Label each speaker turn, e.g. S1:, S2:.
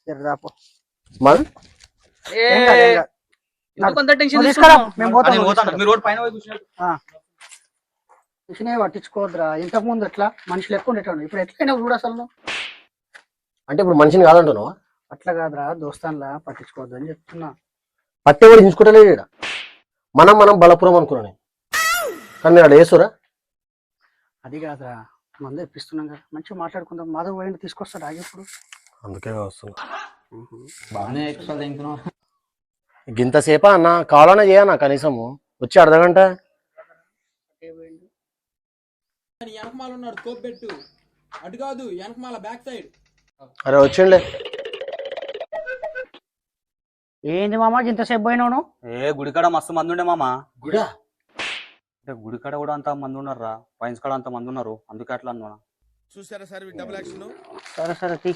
S1: జర్రాపో
S2: మరి
S1: పట్టించుకోవద్దురా. ఇంతకు ముందు ఎట్లా మనుషులు ఎక్కువ ఉండేటోడు, ఇప్పుడు ఎట్లయినా చూడు అసలు నువ్వు.
S2: అంటే ఇప్పుడు మనిషిని కాదంటున్నావా?
S1: అట్లా కాదురా, దోస్తాన్లా పట్టించుకోవద్దు అని చెప్తున్నా.
S2: పట్టేవాడు హించుకుంటలేదు ఇక్కడ. మనం బలపురం అనుకున్నాను, కానీ నేను అక్కడ వేసురా.
S1: అది కాదురా, మందు ఇప్పిస్తున్నాం కదా, మంచిగా మాట్లాడుకుందాం. మాధవ్ పోయింది తీసుకొస్తాడు ఆగిప్పుడు.
S2: అందుకే వస్తున్నా.
S3: బాగానే ఎక్స్ట్రా తింటున్నావు.
S2: గింతసేపా అన్న, కావాలనే చేయనా కనీసము వచ్చి అర్ధగంట.
S4: వెనకమాల ఉన్నాడు, తోపు పెట్టు. అటు కాదు, వెనకమాల బ్యాక్ సైడ్.
S2: అరే వచ్చిండే.
S1: ఏంది మామ ఇంతసేపు పోయినావు?
S3: గుడికాడ మస్తు మంది ఉండే మామ.
S2: గుడా
S3: అంటే గుడికాడ కూడా అంత మంది ఉన్నారా, వైన్స్ కాడ అంత మంది ఉన్నారు, అందుకే అట్లా అన్నా.
S4: చూసారా సార్ డబుల్ యాక్షన్.
S1: సరే సరే తీ.